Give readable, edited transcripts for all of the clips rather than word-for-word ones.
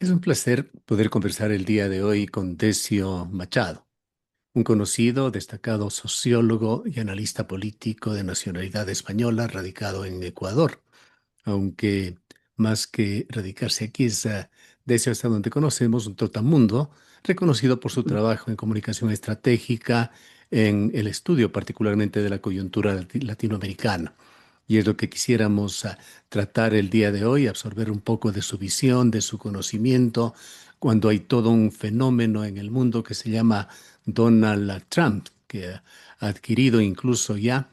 Es un placer poder conversar el día de hoy con Decio Machado, un conocido, destacado sociólogo y analista político de nacionalidad española radicado en Ecuador. Aunque más que radicarse aquí es Decio, hasta donde conocemos, un trotamundo, reconocido por su trabajo en comunicación estratégica, en el estudio particularmente de la coyuntura latinoamericana. Y es lo que quisiéramos tratar el día de hoy, absorber un poco de su visión, de su conocimiento, cuando hay todo un fenómeno en el mundo que se llama Donald Trump, que ha adquirido incluso ya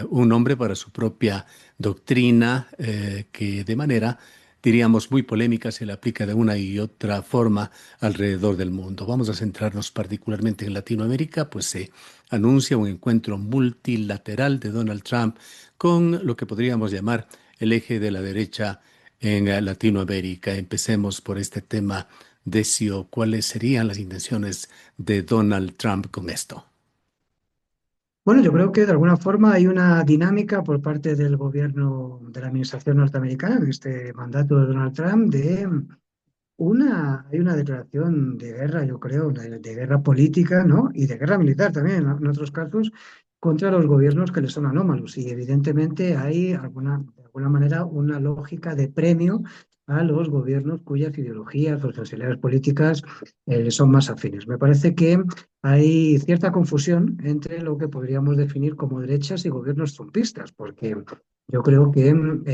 un nombre para su propia doctrina, que de manera, diríamos, muy polémica se le aplica de una y otra forma alrededor del mundo. Vamos a centrarnos particularmente en Latinoamérica, pues se anuncia un encuentro multilateral de Donald Trump con lo que podríamos llamar el eje de la derecha en Latinoamérica. Empecemos por este tema, Decio. ¿Cuáles serían las intenciones de Donald Trump con esto? Bueno, yo creo que de alguna forma hay una dinámica por parte del gobierno de la administración norteamericana, en este mandato de Donald Trump, hay una declaración de guerra, yo creo, de guerra política, ¿no? Y de guerra militar también, ¿no? En otros casos, contra los gobiernos que les son anómalos. Y evidentemente hay de alguna manera una lógica de premio a los gobiernos cuyas ideologías o sensibilidades políticas les son más afines. Me parece que hay cierta confusión entre lo que podríamos definir como derechas y gobiernos trumpistas, porque yo creo que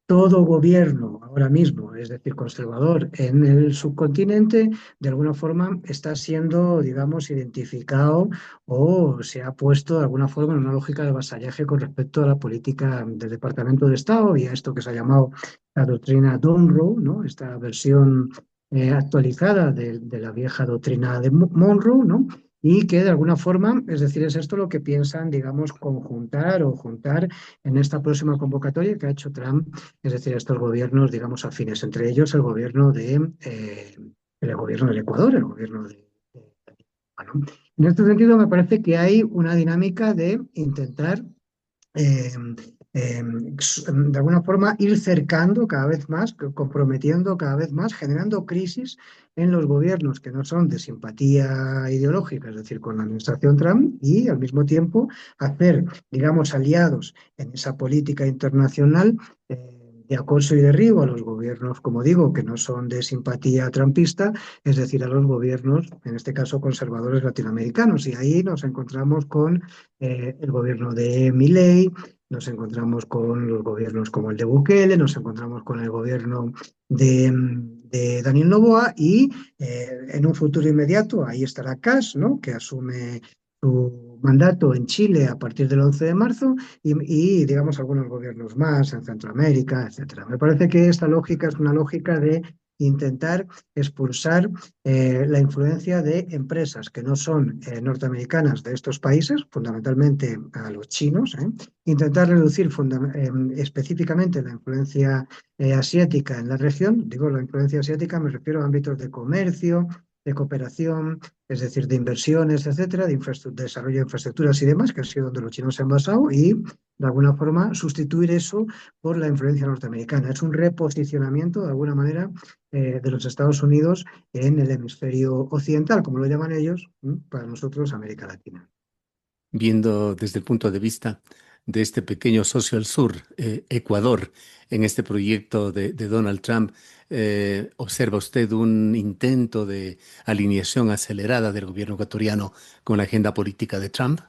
todo gobierno ahora mismo, es decir, conservador en el subcontinente, de alguna forma está siendo, digamos, identificado o se ha puesto de alguna forma en una lógica de vasallaje con respecto a la política del Departamento de Estado y a esto que se ha llamado la doctrina Monroe, ¿no? Esta versión actualizada de la vieja doctrina de Monroe, ¿no? Y que de alguna forma, es decir, es esto lo que piensan, digamos, conjuntar o juntar en esta próxima convocatoria que ha hecho Trump, es decir, estos gobiernos, digamos, afines, entre ellos el gobierno del Ecuador, el gobierno bueno, en este sentido, me parece que hay una dinámica de intentar eh, de alguna forma ir cercando cada vez más, comprometiendo cada vez más, generando crisis en los gobiernos que no son de simpatía ideológica, es decir, con la administración Trump, y al mismo tiempo hacer, digamos, aliados en esa política internacional. De acoso y derribo a los gobiernos, como digo, que no son de simpatía trumpista, es decir, a los gobiernos, en este caso conservadores latinoamericanos. Y ahí nos encontramos con el gobierno de Milei, nos encontramos con los gobiernos como el de Bukele, nos encontramos con el gobierno de Daniel Noboa y en un futuro inmediato ahí estará Kast, ¿no? Que asume su mandato en Chile a partir del 11 de marzo digamos algunos gobiernos más en Centroamérica, etcétera. Me parece que esta lógica es una lógica de intentar expulsar la influencia de empresas que no son norteamericanas de estos países, fundamentalmente a los chinos, intentar reducir específicamente la influencia asiática en la región. Digo, la influencia asiática me refiero a ámbitos de comercio, de cooperación, es decir, de inversiones, etcétera, de desarrollo de infraestructuras y demás, que ha sido donde los chinos se han basado, y de alguna forma sustituir eso por la influencia norteamericana. Es un reposicionamiento, de alguna manera, de los Estados Unidos en el hemisferio occidental, como lo llaman ellos, para nosotros América Latina. Viendo desde el punto de vista de este pequeño socio al sur, Ecuador, en este proyecto de Donald Trump, ¿observa usted un intento de alineación acelerada del gobierno ecuatoriano con la agenda política de Trump?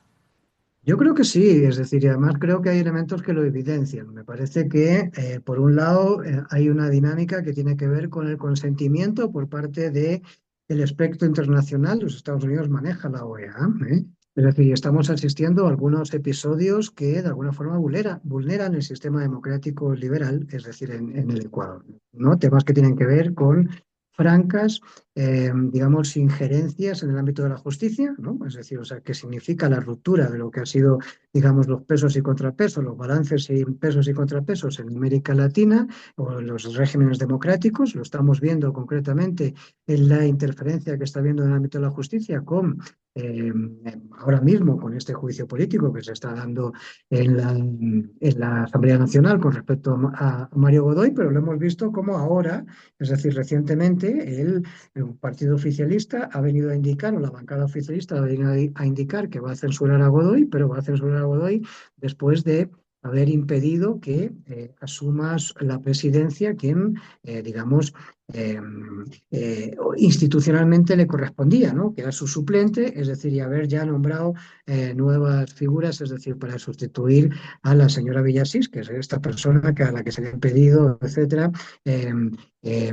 Yo creo que sí, es decir, y además creo que hay elementos que lo evidencian. Me parece que, por un lado, hay una dinámica que tiene que ver con el consentimiento por parte del espectro internacional. Los Estados Unidos manejan la OEA, ¿eh? Es decir, estamos asistiendo a algunos episodios que de alguna forma vulneran el sistema democrático liberal, es decir, en el Ecuador, ¿no? Temas que tienen que ver con francas digamos, injerencias en el ámbito de la justicia, ¿no? Es decir, o sea, que significa la ruptura de lo que ha sido, digamos, los pesos y contrapesos, los balances y pesos y contrapesos en América Latina o en los regímenes democráticos. Lo estamos viendo concretamente en la interferencia que está habiendo en el ámbito de la justicia con eh, ahora mismo con este juicio político que se está dando en la Asamblea Nacional con respecto a Mario Godoy, pero lo hemos visto como ahora, es decir, recientemente, el partido oficialista ha venido a indicar, o la bancada oficialista ha venido a indicar que va a censurar a Godoy, pero va a censurar a Godoy después de haber impedido que asuma la presidencia quien, digamos, eh, institucionalmente le correspondía, ¿no? Que era su suplente, es decir, y haber ya nombrado nuevas figuras, es decir, para sustituir a la señora Villasís, que es esta persona a la que se le ha pedido, etcétera, eh, eh,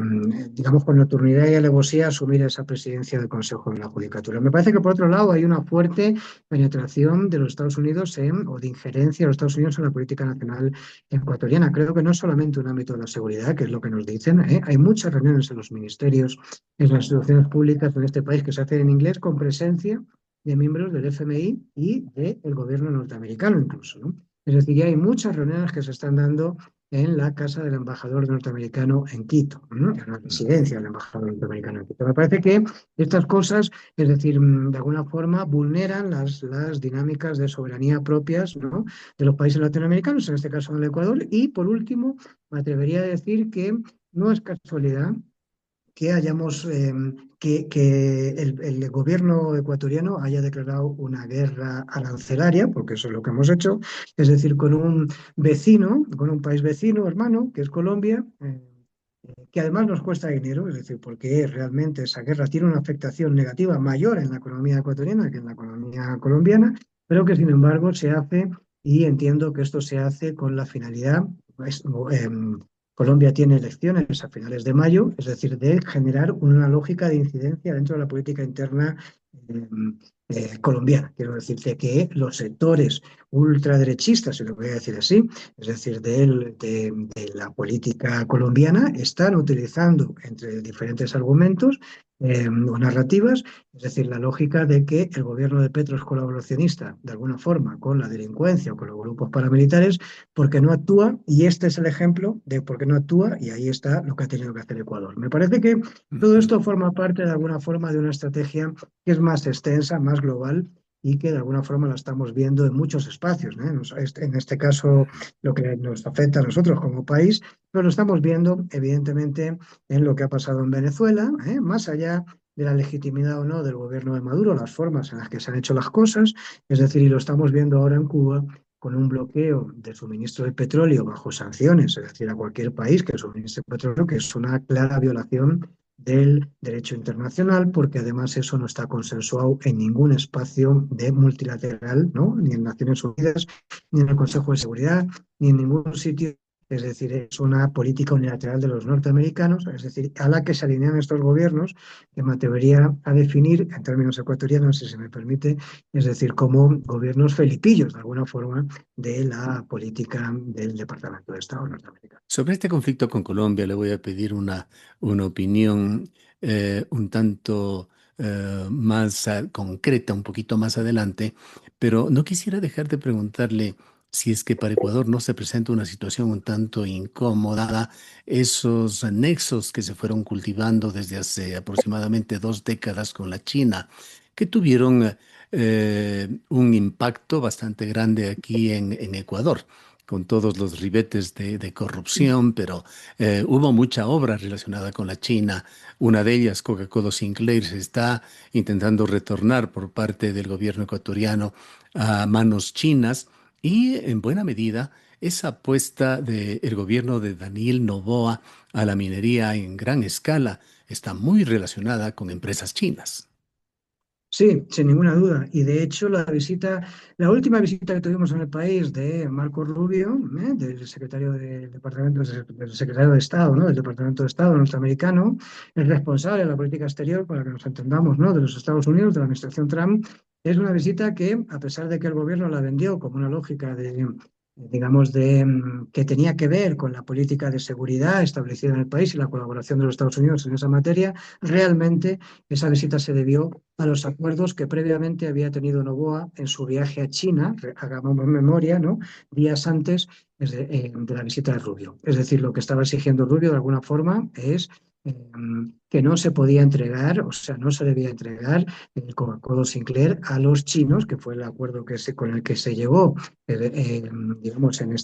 digamos, con nocturnidad y alevosía asumir esa presidencia del Consejo de la Judicatura. Me parece que, por otro lado, hay una fuerte penetración de los Estados Unidos o de injerencia de los Estados Unidos en la política nacional ecuatoriana. Creo que no es solamente un ámbito de la seguridad, que es lo que nos dicen, ¿eh? Hay muchas reuniones en los ministerios, en las instituciones públicas en este país que se hacen en inglés con presencia de miembros del FMI y del gobierno norteamericano incluso, ¿no? Es decir, ya hay muchas reuniones que se están dando en la casa del embajador norteamericano en Quito, ¿no? En la residencia del embajador norteamericano en Quito. Me parece que estas cosas, es decir, de alguna forma vulneran las dinámicas de soberanía propias, ¿no? De los países latinoamericanos, en este caso en el Ecuador. Y por último, me atrevería a decir que no es casualidad que hayamos que el gobierno ecuatoriano haya declarado una guerra arancelaria, porque eso es lo que hemos hecho, es decir, con un vecino, con un país vecino, hermano, que es Colombia, que además nos cuesta dinero, es decir, porque realmente esa guerra tiene una afectación negativa mayor en la economía ecuatoriana que en la economía colombiana, pero que sin embargo se hace, y entiendo que esto se hace con la finalidad, pues, Colombia tiene elecciones a finales de mayo, es decir, de generar una lógica de incidencia dentro de la política interna eh, colombiana. Quiero decirte que los sectores ultraderechistas, si lo voy a decir así, es decir, de la política colombiana, están utilizando entre diferentes argumentos o narrativas, es decir, la lógica de que el gobierno de Petro es colaboracionista de alguna forma con la delincuencia o con los grupos paramilitares porque no actúa, y este es el ejemplo de por qué no actúa, y ahí está lo que ha tenido que hacer Ecuador. Me parece que todo Ujú. esto forma parte de alguna forma de una estrategia que es más extensa, más global, y que de alguna forma la estamos viendo en muchos espacios, ¿eh? En este caso, lo que nos afecta a nosotros como país, pero lo estamos viendo evidentemente en lo que ha pasado en Venezuela, ¿eh? Más allá de la legitimidad o no del gobierno de Maduro, las formas en las que se han hecho las cosas, es decir, y lo estamos viendo ahora en Cuba con un bloqueo de suministro de petróleo bajo sanciones, es decir, a cualquier país que suministre petróleo, que es una clara violación del derecho internacional, porque además eso no está consensuado en ningún espacio de multilateral, ¿no? Ni en Naciones Unidas, ni en el Consejo de Seguridad, ni en ningún sitio. Es decir, es una política unilateral de los norteamericanos, es decir, a la que se alinean estos gobiernos, que me atrevería a definir en términos ecuatorianos, si se me permite, es decir, como gobiernos felipillos, de alguna forma, de la política del Departamento de Estado norteamericano. Sobre este conflicto con Colombia le voy a pedir una opinión un tanto más concreta, un poquito más adelante, pero no quisiera dejar de preguntarle si es que para Ecuador no se presenta una situación un tanto incómoda, esos nexos que se fueron cultivando desde hace aproximadamente 2 décadas con la China, que tuvieron un impacto bastante grande aquí en Ecuador con todos los ribetes de corrupción, pero hubo mucha obra relacionada con la China. Una de ellas, Coca-Cola Sinclair, se está intentando retornar por parte del gobierno ecuatoriano a manos chinas y en buena medida esa apuesta del gobierno de Daniel Noboa a la minería en gran escala está muy relacionada con empresas chinas. Sí, sin ninguna duda. Y de hecho, la última visita que tuvimos en el país de Marco Rubio, del secretario del secretario de Estado, ¿no? Del Departamento de Estado norteamericano, el responsable de la política exterior, para que nos entendamos, ¿no? De los Estados Unidos, de la administración Trump, es una visita que, a pesar de que el gobierno la vendió como una lógica digamos, que tenía que ver con la política de seguridad establecida en el país y la colaboración de los Estados Unidos en esa materia, realmente esa visita se debió a los acuerdos que previamente había tenido Noboa en su viaje a China, hagamos memoria, ¿no? Días antes de la visita de Rubio. Es decir, lo que estaba exigiendo Rubio de alguna forma es que no se podía entregar, o sea, no se debía entregar el Coca-Cola Sinclair a los chinos, que fue el acuerdo con el que se llegó, digamos, en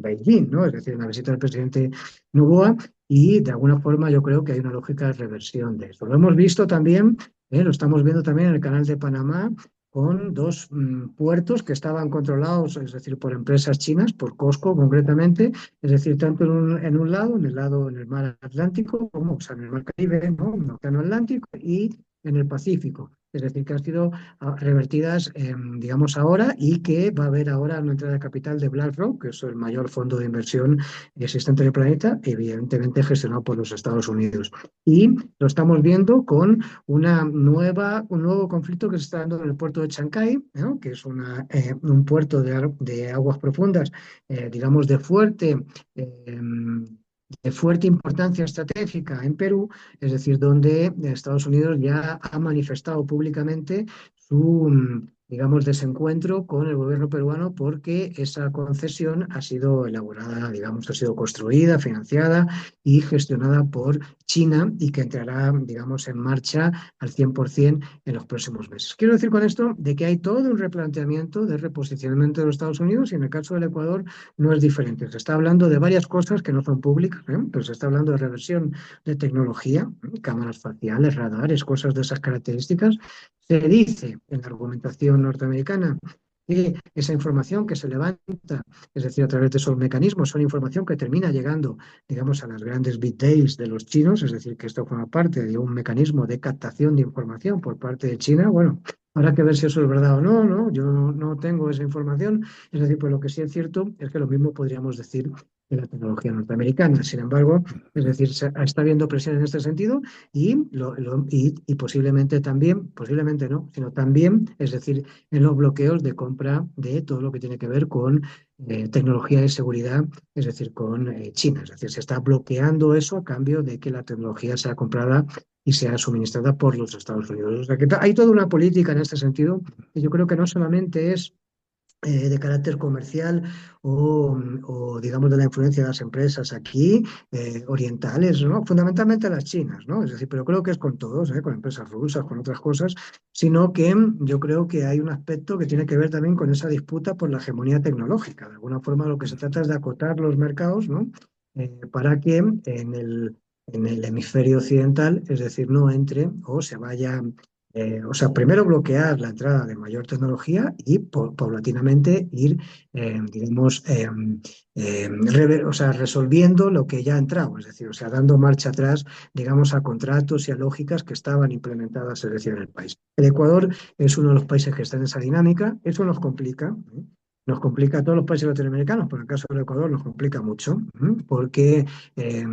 Beijing, ¿no? Es decir, en la visita del presidente Noboa, y de alguna forma yo creo que hay una lógica de reversión de eso. Lo hemos visto también, lo estamos viendo también en el canal de Panamá, con dos puertos que estaban controlados, es decir, por empresas chinas, por COSCO concretamente, es decir, tanto en un lado, en el mar Atlántico, como o sea, en el mar Caribe, ¿no? En el Océano Atlántico y en el Pacífico. Es decir, que han sido revertidas, digamos, ahora, y que va a haber ahora una entrada de capital de BlackRock, que es el mayor fondo de inversión existente en el planeta, evidentemente gestionado por los Estados Unidos. Y lo estamos viendo con un nuevo conflicto que se está dando en el puerto de Chancay, ¿no? Que es un puerto de aguas profundas, digamos, eh, de fuerte importancia estratégica en Perú, es decir, donde Estados Unidos ya ha manifestado públicamente digamos, desencuentro con el gobierno peruano, porque esa concesión ha sido elaborada, digamos, ha sido construida, financiada y gestionada por China, y que entrará, digamos, en marcha al 100% en los próximos meses. Quiero decir con esto de que hay todo un replanteamiento de reposicionamiento de los Estados Unidos, y en el caso del Ecuador no es diferente. Se está hablando de varias cosas que no son públicas, pero se está hablando de reversión de tecnología, cámaras faciales, radares, cosas de esas características. Se dice en la argumentación norteamericana que esa información que se levanta, es decir, a través de esos mecanismos, son información que termina llegando, digamos, a las grandes big tales de los chinos, es decir, que esto forma parte de un mecanismo de captación de información por parte de China. Bueno, habrá que ver si eso es verdad o no, ¿no? Yo no tengo esa información. Es decir, pues lo que sí es cierto es que lo mismo podríamos decir de la tecnología norteamericana. Sin embargo, es decir, está habiendo presión en este sentido, y posiblemente también, posiblemente no, sino también, es decir, en los bloqueos de compra de todo lo que tiene que ver con tecnología de seguridad, es decir, con China. Es decir, se está bloqueando eso a cambio de que la tecnología sea comprada y sea suministrada por los Estados Unidos. O sea, que hay toda una política en este sentido, y yo creo que no solamente es de carácter comercial digamos, de la influencia de las empresas aquí, orientales, ¿no? Fundamentalmente las chinas, ¿no? Es decir, pero creo que es con todos, con empresas rusas, con otras cosas, sino que yo creo que hay un aspecto que tiene que ver también con esa disputa por la hegemonía tecnológica. De alguna forma lo que se trata es de acotar los mercados, ¿no? Para que en el hemisferio occidental, es decir, no entre o se vaya, o sea, primero bloquear la entrada de mayor tecnología y paulatinamente ir, digamos, o sea, resolviendo lo que ya ha entrado, es decir, o sea, dando marcha atrás, digamos, a contratos y a lógicas que estaban implementadas, es decir, en el país. El Ecuador es uno de los países que está en esa dinámica. Eso nos complica. Nos complica a todos los países latinoamericanos, pero en el caso del Ecuador nos complica mucho, porque eh,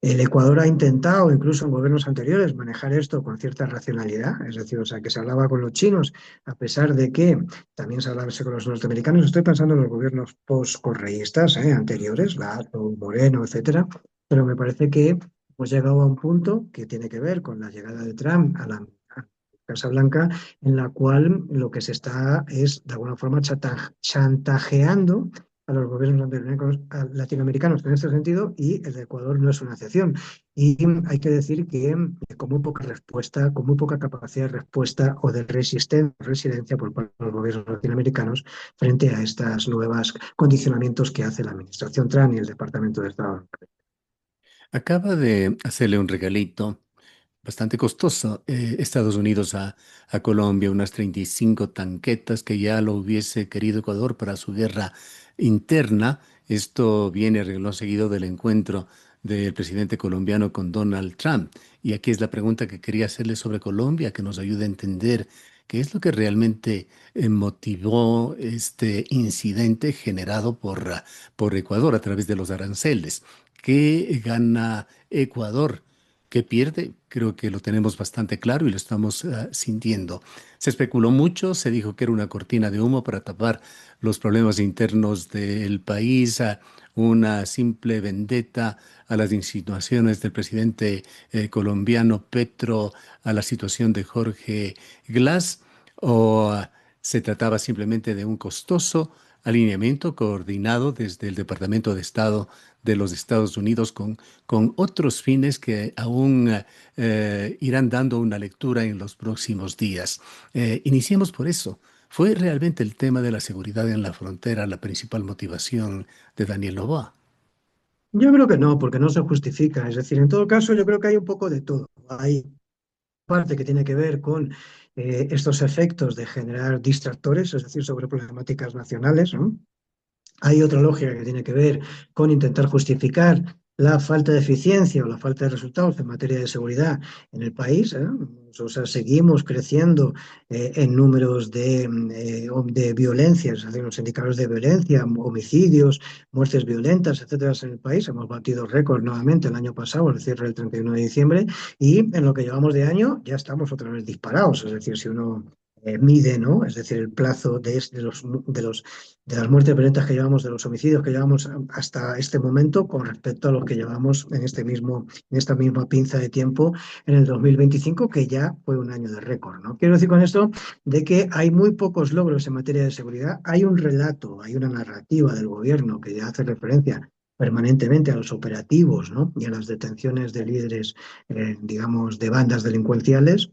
el Ecuador ha intentado, incluso en gobiernos anteriores, manejar esto con cierta racionalidad, es decir, o sea, que se hablaba con los chinos, a pesar de que también se hablaba con los norteamericanos. Estoy pensando en los gobiernos postcorreístas, anteriores, Lazo, Moreno, etcétera, pero me parece que hemos llegado a un punto que tiene que ver con la llegada de Trump a Casa Blanca, en la cual lo que se está es, de alguna forma, chantajeando a los gobiernos latinoamericanos en este sentido, y el de Ecuador no es una excepción. Y hay que decir que con muy poca respuesta, con muy poca capacidad de respuesta o de resiliencia por parte de los gobiernos latinoamericanos frente a estas nuevas condicionamientos que hace la administración Trump y el Departamento de Estado. Acaba de hacerle un regalito bastante costoso, Estados Unidos a Colombia, unas 35 tanquetas que ya lo hubiese querido Ecuador para su guerra interna. Esto viene reglón seguido del encuentro del presidente colombiano con Donald Trump. Y aquí es la pregunta que quería hacerle sobre Colombia, que nos ayude a entender qué es lo que realmente motivó este incidente generado por Ecuador a través de los aranceles. ¿Qué gana Ecuador ¿Qué pierde? Creo que lo tenemos bastante claro y lo estamos sintiendo. Se especuló mucho, se dijo que era una cortina de humo para tapar los problemas internos del país, una simple vendetta a las insinuaciones del presidente colombiano Petro, a la situación de Jorge Glass, o se trataba simplemente de un costoso alineamiento coordinado desde el Departamento de Estado de los Estados Unidos con otros fines que aún irán dando una lectura en los próximos días. Iniciemos por eso. ¿Fue realmente el tema de la seguridad en la frontera la principal motivación de Daniel Noboa? Yo creo que no, porque no se justifica. Es decir, en todo caso, yo creo que hay un poco de todo. Hay parte que tiene que ver con estos efectos de generar distractores, es decir, sobre problemáticas nacionales, ¿no? Hay otra lógica que tiene que ver con intentar justificar la falta de eficiencia o la falta de resultados en materia de seguridad en el país, ¿eh? O sea, seguimos creciendo en números de violencia, es decir, los indicadores de violencia, homicidios, muertes violentas, etcétera, en el país. Hemos batido récord nuevamente el año pasado, al cierre del 31 de diciembre, y en lo que llevamos de año ya estamos otra vez disparados. Es decir, si uno mide, ¿no? Es decir, el plazo de las muertes violentas que llevamos, de los homicidios que llevamos hasta este momento con respecto a los que llevamos en esta misma pinza de tiempo en el 2025, que ya fue un año de récord, ¿no? Quiero decir con esto de que hay muy pocos logros en materia de seguridad. Hay un relato, hay una narrativa del gobierno que hace referencia permanentemente a los operativos, ¿no? Y a las detenciones de líderes, digamos, de bandas delincuenciales,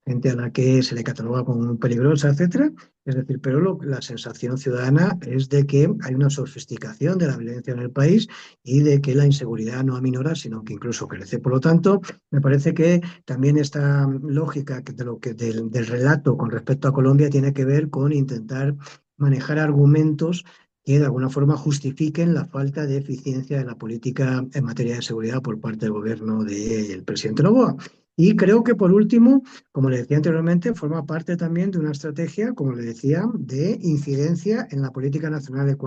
gente a la que se le cataloga como muy peligrosa, etcétera. Es decir, pero la sensación ciudadana es de que hay una sofisticación de la violencia en el país y de que la inseguridad no aminora, sino que incluso crece. Por lo tanto, me parece que también esta lógica del relato con respecto a Colombia tiene que ver con intentar manejar argumentos que de alguna forma justifiquen la falta de eficiencia de la política en materia de seguridad por parte del gobierno del presidente Noboa. Y creo que por último, como le decía anteriormente, forma parte también de una estrategia, como le decía, de incidencia en la política nacional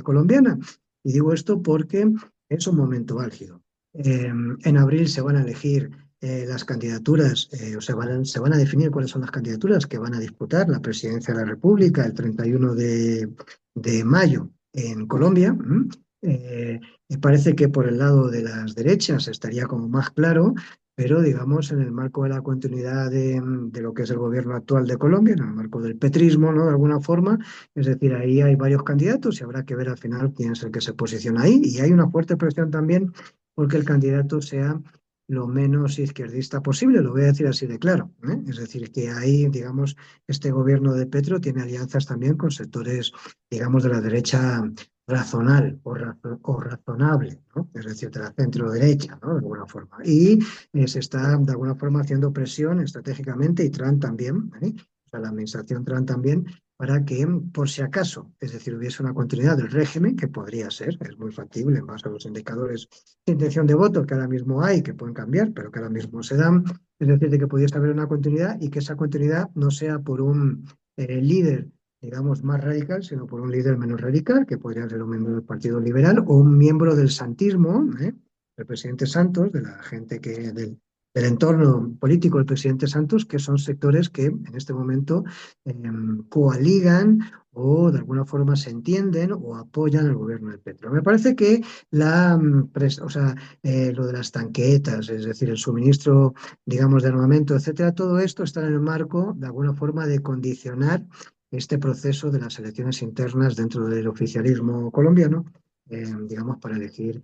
colombiana. Y digo esto porque es un momento álgido. En abril se van a elegir las candidaturas, o se van a definir cuáles son las candidaturas que van a disputar la presidencia de la República el 31 de mayo en Colombia. Y parece que por el lado de las derechas estaría como más claro, pero digamos en el marco de la continuidad de lo que es el gobierno actual de Colombia, en el marco del petrismo, ¿no? De alguna forma, es decir, ahí hay varios candidatos y habrá que ver al final quién es el que se posiciona ahí. Y hay una fuerte presión también porque el candidato sea lo menos izquierdista posible, lo voy a decir así de claro, ¿eh? Es decir, que ahí, digamos, este gobierno de Petro tiene alianzas también con sectores, digamos, de la derecha razonal o razonable, ¿no? Es decir, de la centro derecha, ¿no? De alguna forma. Y se está de alguna forma haciendo presión estratégicamente y Trump también, ¿eh? O sea, la administración Trump también, para que por si acaso, es decir, hubiese una continuidad del régimen, que podría ser, es muy factible en base a los indicadores de intención de voto que ahora mismo hay, que pueden cambiar, pero que ahora mismo se dan, es decir, de que pudiese haber una continuidad y que esa continuidad no sea por un líder, digamos, más radical, sino por un líder menos radical, que podría ser un miembro del Partido Liberal o un miembro del santismo, del presidente Santos, de la gente del entorno político del presidente Santos, que son sectores que en este momento coaligan o de alguna forma se entienden o apoyan al gobierno de Petro. Me parece que o sea, lo de las tanquetas, es decir, el suministro, digamos, de armamento, etcétera, todo esto está en el marco, de alguna forma, de condicionar este proceso de las elecciones internas dentro del oficialismo colombiano, digamos, para elegir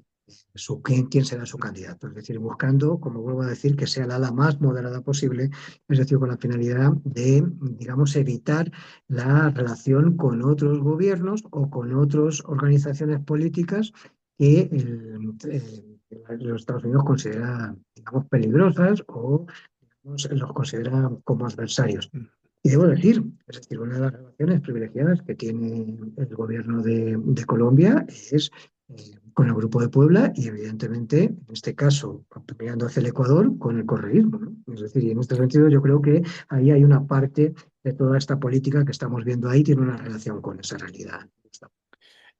quién será su candidato. Es decir, buscando, como vuelvo a decir, que sea el ala más moderada posible, es decir, con la finalidad de, digamos, evitar la relación con otros gobiernos o con otras organizaciones políticas que los Estados Unidos considera, digamos, peligrosas o digamos, los considera como adversarios. Y debo decir, es decir, una de las relaciones privilegiadas que tiene el gobierno de Colombia es con el Grupo de Puebla y evidentemente, en este caso, mirando hacia el Ecuador, con el correísmo, ¿no? Es decir, y en este sentido yo creo que ahí hay una parte de toda esta política que estamos viendo ahí, tiene una relación con esa realidad.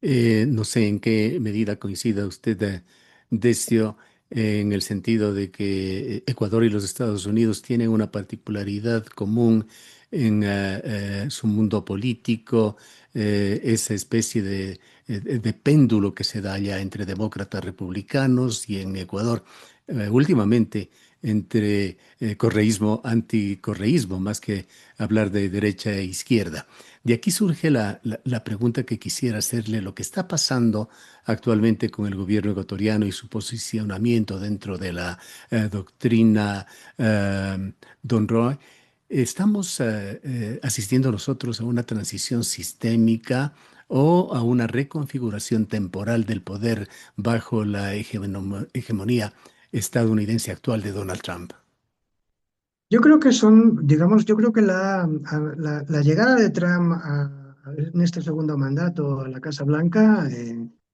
No sé en qué medida coincida usted, Decio. en el sentido de que Ecuador y los Estados Unidos tienen una particularidad común en su mundo político, esa especie de péndulo que se da allá entre demócratas republicanos y en Ecuador, últimamente entre correísmo, anticorreísmo, más que hablar de derecha e izquierda. De aquí surge la pregunta que quisiera hacerle, lo que está pasando actualmente con el gobierno ecuatoriano y su posicionamiento dentro de la doctrina Don Roy. ¿Estamos asistiendo nosotros a una transición sistémica o a una reconfiguración temporal del poder bajo la hegemonía estadounidense actual de Donald Trump? Yo creo que son, digamos, yo creo que la llegada de Trump en este segundo mandato a la Casa Blanca,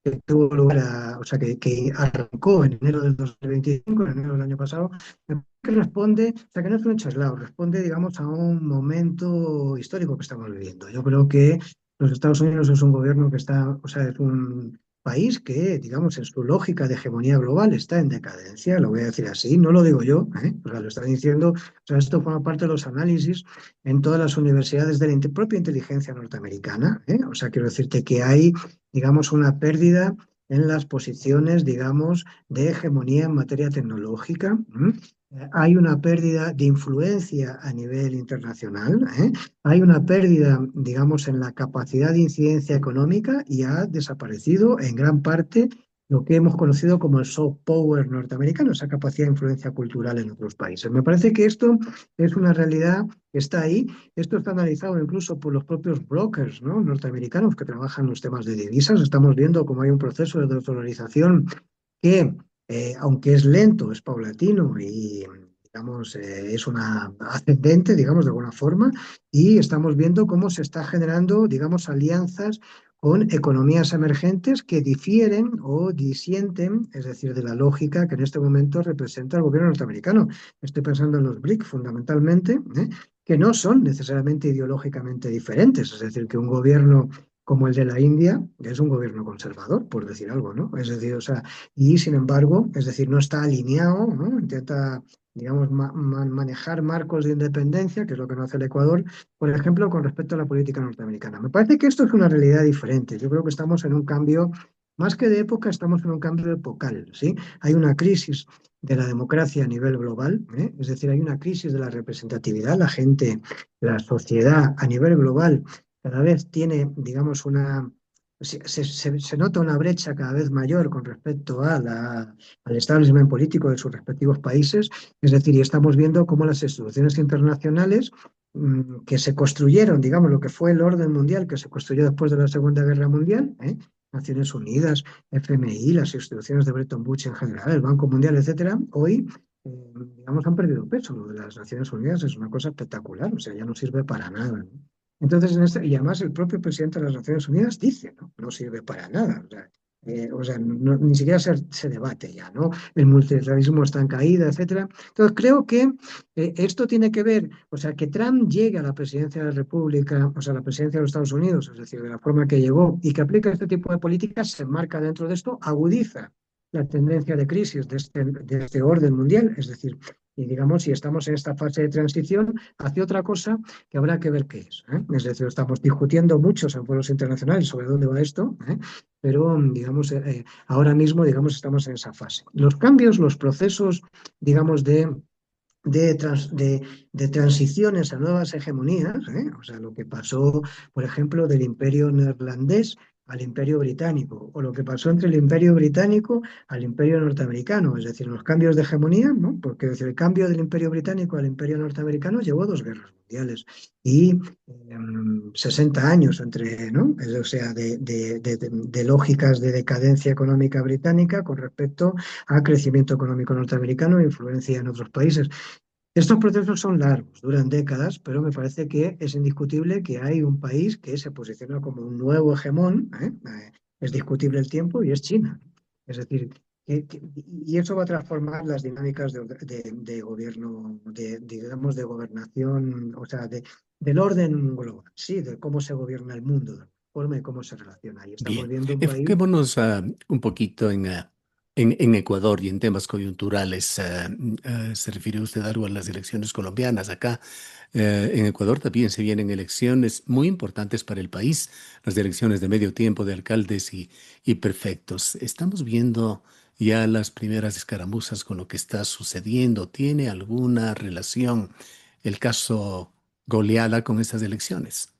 que tuvo lugar, o sea, que arrancó en enero del 2025, en enero del año pasado, me parece que responde, o sea, que no es un hecho aislado, responde, digamos, a un momento histórico que estamos viviendo. Yo creo que los Estados Unidos es un gobierno que está, o sea, es un país que, digamos, en su lógica de hegemonía global está en decadencia, lo voy a decir así, no lo digo yo, ¿eh? O sea, lo están diciendo, o sea, esto forma parte de los análisis en todas las universidades de la propia inteligencia norteamericana, ¿eh? O sea, quiero decirte que hay, digamos, una pérdida en las posiciones, digamos, de hegemonía en materia tecnológica. Hay una pérdida de influencia a nivel internacional, ¿eh? Hay una pérdida, digamos, en la capacidad de incidencia económica y ha desaparecido en gran parte lo que hemos conocido como el soft power norteamericano, esa capacidad de influencia cultural en otros países. Me parece que esto es una realidad que está ahí. Esto está analizado incluso por los propios brokers, ¿no?, norteamericanos que trabajan los temas de divisas. Estamos viendo cómo hay un proceso de desdolarización que, aunque es lento, es paulatino y, digamos, es una ascendente, digamos, de alguna forma, y estamos viendo cómo se está generando, digamos, alianzas con economías emergentes que difieren o disienten, es decir, de la lógica que en este momento representa el gobierno norteamericano. Estoy pensando en los BRIC fundamentalmente, que no son necesariamente ideológicamente diferentes, es decir, que un gobierno como el de la India es un gobierno conservador, por decir algo, ¿no? Es decir, o sea, y sin embargo, es decir, no está alineado, ¿no? Intenta, digamos, manejar marcos de independencia, que es lo que no hace el Ecuador, por ejemplo, con respecto a la política norteamericana. Me parece que esto es una realidad diferente. Yo creo que estamos en un cambio, más que de época, estamos en un cambio epocal, ¿sí? Hay una crisis de la democracia a nivel global, ¿eh? Es decir, hay una crisis de la representatividad. La gente, la sociedad a nivel global cada vez tiene, digamos, se nota una brecha cada vez mayor con respecto al establishment político de sus respectivos países. Es decir, y estamos viendo cómo las instituciones internacionales que se construyeron, digamos, lo que fue el orden mundial que se construyó después de la Segunda Guerra Mundial, Naciones Unidas, FMI, las instituciones de Bretton Woods en general, el Banco Mundial, etcétera, hoy, digamos, han perdido peso. Lo de las Naciones Unidas es una cosa espectacular, o sea, ya no sirve para nada, ¿no? Entonces, y además el propio presidente de las Naciones Unidas dice, ¿no? No sirve para nada. O sea, ni siquiera se debate ya, ¿no? El multilateralismo está en caída, etcétera. Entonces, creo que esto tiene que ver, o sea, que Trump llegue a la presidencia de la República, o sea, a la presidencia de los Estados Unidos, es decir, de la forma que llegó, y que aplica este tipo de políticas, se marca dentro de esto, agudiza la tendencia de crisis de este orden mundial, es decir, y digamos, si estamos en esta fase de transición hacia otra cosa que habrá que ver qué es, ¿eh? Es decir, estamos discutiendo muchos en foros internacionales sobre dónde va esto, ¿eh? Pero, digamos, ahora mismo, digamos, estamos en esa fase. Los cambios, los procesos, digamos, de transiciones a nuevas hegemonías, ¿eh? O sea, lo que pasó, por ejemplo, del imperio neerlandés al imperio británico, o lo que pasó entre el imperio británico al imperio norteamericano, es decir, los cambios de hegemonía, ¿no? Porque es decir, el cambio del imperio británico al imperio norteamericano llevó dos guerras mundiales y 60 años entre, ¿no? O sea, de lógicas de decadencia económica británica con respecto a crecimiento económico norteamericano e influencia en otros países. Estos procesos son largos, duran décadas, pero me parece que es indiscutible que hay un país que se posiciona como un nuevo hegemón, ¿eh? Es discutible el tiempo y es China. Es decir, y eso va a transformar las dinámicas de gobierno, digamos, de gobernación, o sea, del orden global, sí, de cómo se gobierna el mundo, de la forma y cómo se relaciona. Y estamos Bien, viendo un país. enfoquémonos un poquito En Ecuador y en temas coyunturales, ¿se refirió usted algo a las elecciones colombianas? Acá, en Ecuador también se vienen elecciones muy importantes para el país, las elecciones de medio tiempo de alcaldes y prefectos. Estamos viendo ya las primeras escaramuzas con lo que está sucediendo. ¿Tiene alguna relación el caso Goleada con estas elecciones?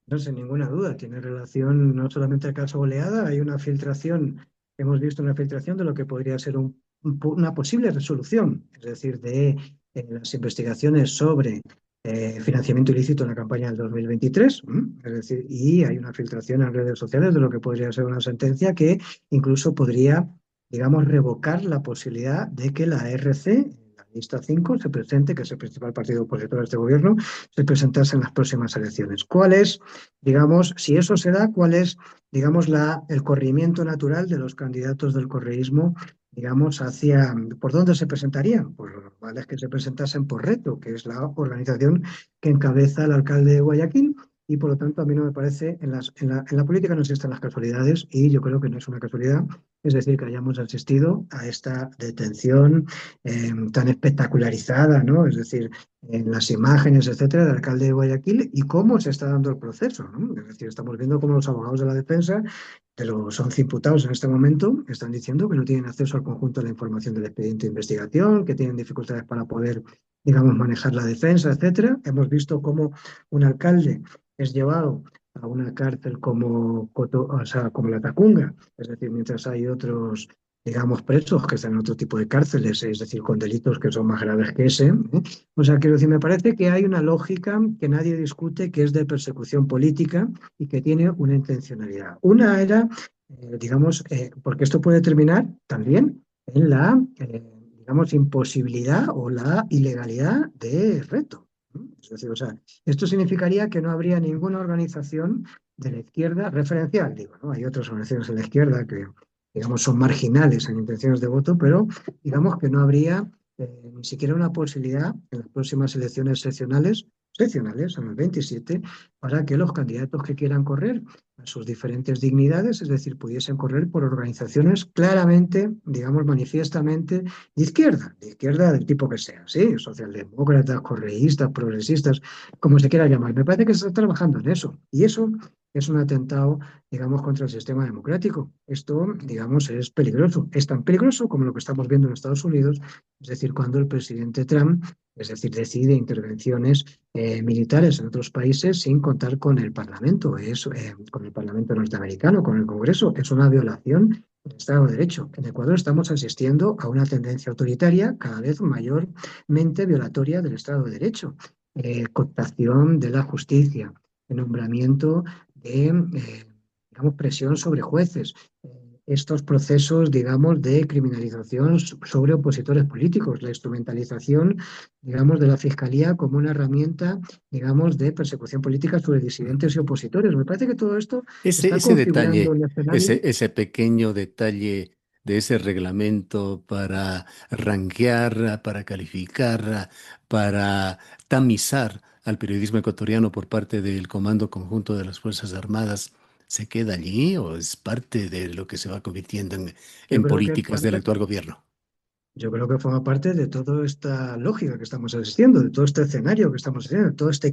No sin ninguna duda, tiene relación no solamente al caso Oleada, hay una filtración, hemos visto una filtración de lo que podría ser una posible resolución, es decir, de las investigaciones sobre financiamiento ilícito en la campaña del 2023, es decir, y hay una filtración en redes sociales de lo que podría ser una sentencia que incluso podría, digamos, revocar la posibilidad de que la RC, la lista 5, se presente, que es el principal partido opositor a este gobierno, se presentase en las próximas elecciones. ¿Cuál es, digamos, si eso se da, cuál es, digamos, el corrimiento natural de los candidatos del correísmo, digamos, por dónde se presentarían? Pues lo normal es que se presentasen por Reto, que es la organización que encabeza el alcalde de Guayaquil, y por lo tanto a mí no me parece, en la política no existen las casualidades, y yo creo que no es una casualidad, es decir, que hayamos asistido a esta detención tan espectacularizada, ¿no? Es decir, en las imágenes, etcétera, del alcalde de Guayaquil y cómo se está dando el proceso, ¿no? Es decir, estamos viendo cómo los abogados de la defensa de los 11 imputados en este momento están diciendo que no tienen acceso al conjunto de la información del expediente de investigación, que tienen dificultades para poder, digamos, manejar la defensa, etcétera. Hemos visto cómo un alcalde es llevado a una cárcel o sea, como la Tacunga, es decir, mientras hay otros, digamos, presos que están en otro tipo de cárceles, es decir, con delitos que son más graves que ese. O sea, quiero decir, me parece que hay una lógica que nadie discute, que es de persecución política y que tiene una intencionalidad. Una era, digamos, porque esto puede terminar también en la, digamos, imposibilidad o la ilegalidad de Reto. ¿No? Es decir, o sea, esto significaría que no habría ninguna organización de la izquierda referencial, digo, ¿no? Hay otras organizaciones de la izquierda que, digamos, son marginales en intenciones de voto, pero digamos que no habría ni siquiera una posibilidad en las próximas elecciones seccionales, en el 27, para que los candidatos que quieran correr a sus diferentes dignidades, es decir, pudiesen correr por organizaciones claramente, digamos, manifiestamente de izquierda del tipo que sea, ¿sí? Socialdemócratas, correístas, progresistas, como se quiera llamar. Me parece que se está trabajando en eso. Y eso es un atentado, digamos, contra el sistema democrático. Esto, digamos, es peligroso. Es tan peligroso como lo que estamos viendo en Estados Unidos, es decir, cuando el presidente Trump, es decir, decide intervenciones militares en otros países sin contar con el Parlamento, con el Parlamento norteamericano, con el Congreso. Es una violación del Estado de Derecho. En Ecuador estamos asistiendo a una tendencia autoritaria cada vez mayormente violatoria del Estado de Derecho. Cooptación de la justicia, el nombramiento de, digamos, presión sobre jueces, estos procesos, digamos, de criminalización sobre opositores políticos, la instrumentalización, digamos, de la Fiscalía como una herramienta, digamos, de persecución política sobre disidentes y opositores. Me parece que todo esto está Ese configurando detalle, un escenario. ese pequeño detalle de ese reglamento para rankear, para calificar, para tamizar al periodismo ecuatoriano por parte del Comando Conjunto de las Fuerzas Armadas, ¿se queda allí o es parte de lo que se va convirtiendo Yo en creo que es políticas del parte, actual gobierno? Yo creo que forma parte de toda esta lógica que estamos asistiendo, de todo este escenario que estamos asistiendo, de toda esta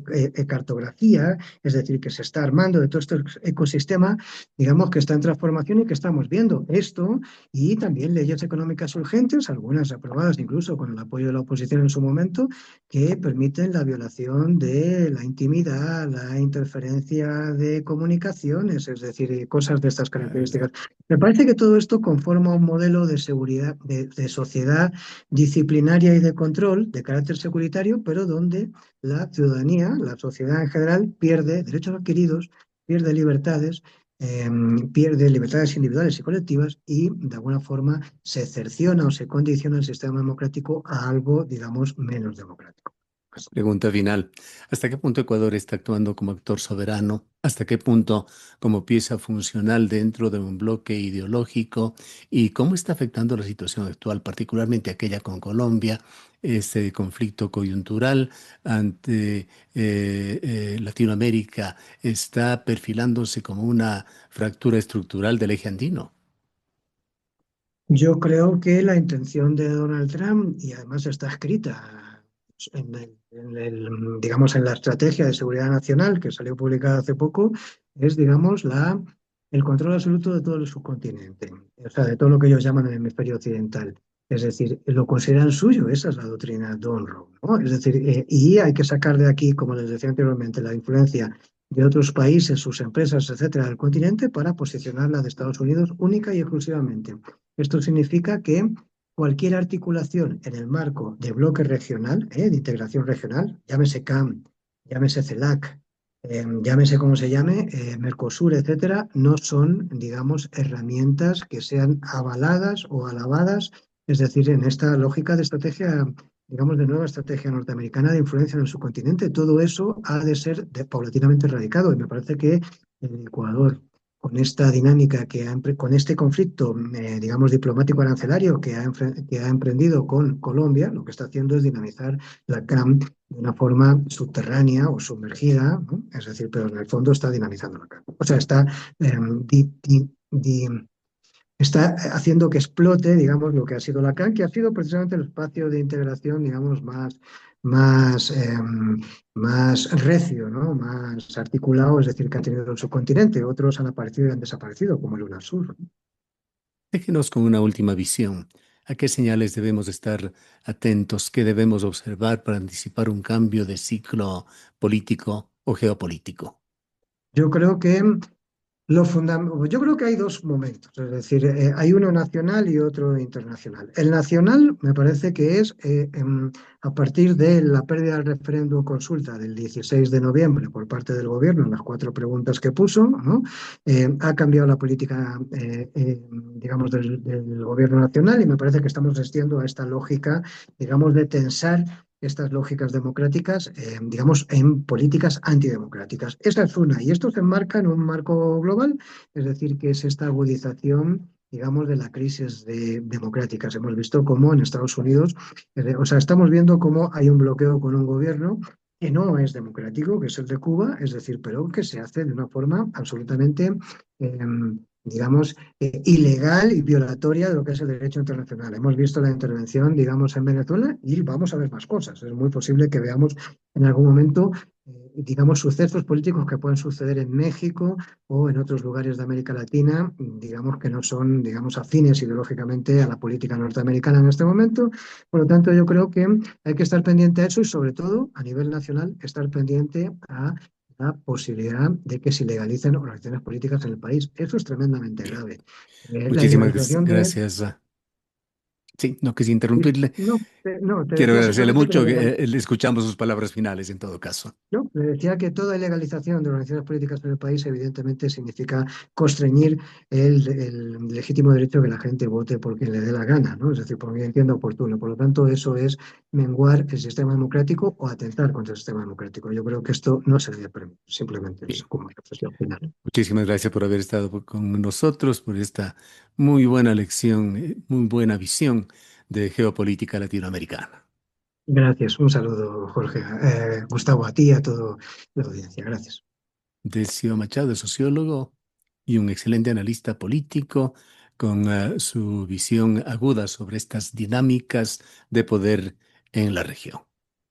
cartografía, es decir, que se está armando, de todo este ecosistema, digamos, que está en transformación y que estamos viendo esto, y también leyes económicas urgentes, algunas aprobadas incluso con el apoyo de la oposición en su momento, que permiten la violación de la intimidad, la interferencia de comunicaciones, es decir, cosas de estas características. Me parece que todo esto conforma un modelo de seguridad, de sociedad disciplinaria y de control de carácter securitario, pero donde la ciudadanía, la sociedad en general, pierde derechos adquiridos, pierde libertades, pierde libertades individuales y colectivas y de alguna forma se cerciona o se condiciona el sistema democrático a algo, digamos, menos democrático. Pregunta final. ¿Hasta qué punto Ecuador está actuando como actor soberano? ¿Hasta qué punto como pieza funcional dentro de un bloque ideológico? ¿Y cómo está afectando la situación actual, particularmente aquella con Colombia, este conflicto coyuntural ante Latinoamérica está perfilándose como una fractura estructural del eje andino? Yo creo que la intención de Donald Trump, y además está escrita digamos, en la estrategia de seguridad nacional que salió publicada hace poco, es, digamos, el control absoluto de todo el subcontinente, o sea, de todo lo que ellos llaman el hemisferio occidental. Es decir, lo consideran suyo, esa es la doctrina Monroe, ¿no? Es decir, y hay que sacar de aquí, como les decía anteriormente, la influencia de otros países, sus empresas, etcétera, del continente para posicionar la de Estados Unidos única y exclusivamente. Esto significa que cualquier articulación en el marco de bloque regional, de integración regional, llámese CAM, llámese CELAC, llámese como se llame, Mercosur, etcétera, no son, digamos, herramientas que sean avaladas o alabadas, es decir, en esta lógica de estrategia, digamos, de nueva estrategia norteamericana de influencia en el subcontinente. Todo eso ha de ser paulatinamente erradicado y me parece que el Ecuador con esta dinámica con este conflicto, digamos, diplomático arancelario que ha emprendido con Colombia, lo que está haciendo es dinamizar la CAM de una forma subterránea o sumergida, ¿no? Es decir, pero en el fondo está dinamizando la CAM. O sea, está haciendo que explote, digamos, lo que ha sido la CAN, que ha sido precisamente el espacio de integración, digamos, más, más recio, ¿no? Más articulado, es decir, que ha tenido el subcontinente. Otros han aparecido y han desaparecido, como el UNASUR. Déjenos con una última visión. ¿A qué señales debemos estar atentos? ¿Qué debemos observar para anticipar un cambio de ciclo político o geopolítico? Yo creo que yo creo que hay dos momentos, es decir, hay uno nacional y otro internacional. El nacional me parece que es a partir de la pérdida del referéndum consulta del 16 de noviembre por parte del gobierno en las cuatro preguntas que puso, ¿no? Ha cambiado la política, digamos, del gobierno nacional y me parece que estamos asistiendo a esta lógica, digamos, de tensar estas lógicas democráticas, digamos, en políticas antidemocráticas. Esa es una, y esto se enmarca en un marco global, es decir, que es esta agudización, digamos, de la crisis democráticas. Hemos visto cómo en Estados Unidos, o sea, estamos viendo cómo hay un bloqueo con un gobierno que no es democrático, que es el de Cuba, es decir, pero que se hace de una forma absolutamente, digamos, ilegal y violatoria de lo que es el derecho internacional. Hemos visto la intervención, digamos, en Venezuela y vamos a ver más cosas. Es muy posible que veamos en algún momento, digamos, sucesos políticos que pueden suceder en México o en otros lugares de América Latina, digamos, que no son, digamos, afines ideológicamente a la política norteamericana en este momento. Por lo tanto, yo creo que hay que estar pendiente a eso y, sobre todo, a nivel nacional, estar pendiente a la posibilidad de que se legalicen organizaciones políticas en el país. Eso es tremendamente Bien, grave. La muchísimas ilegalización de... gracias. Sí, no quise interrumpirle. No, te Quiero decía agradecerle simplemente que mucho que le escuchamos sus palabras finales en todo caso. no, le decía que toda ilegalización de organizaciones políticas en el país evidentemente significa constreñir el legítimo derecho que la gente vote por quien le dé la gana, ¿no? Es decir, por quien entienda oportuno. Por lo tanto, eso es menguar el sistema democrático o atentar contra el sistema democrático. Yo creo que esto no se debe permitir, simplemente es Bien, como reflexión final. muchísimas gracias por haber estado con nosotros, por esta muy buena lección, muy buena visión de geopolítica latinoamericana. Gracias, un saludo, Jorge. Gustavo, a ti y a toda la audiencia. Gracias. Decio Machado es sociólogo y un excelente analista político con su visión aguda sobre estas dinámicas de poder en la región.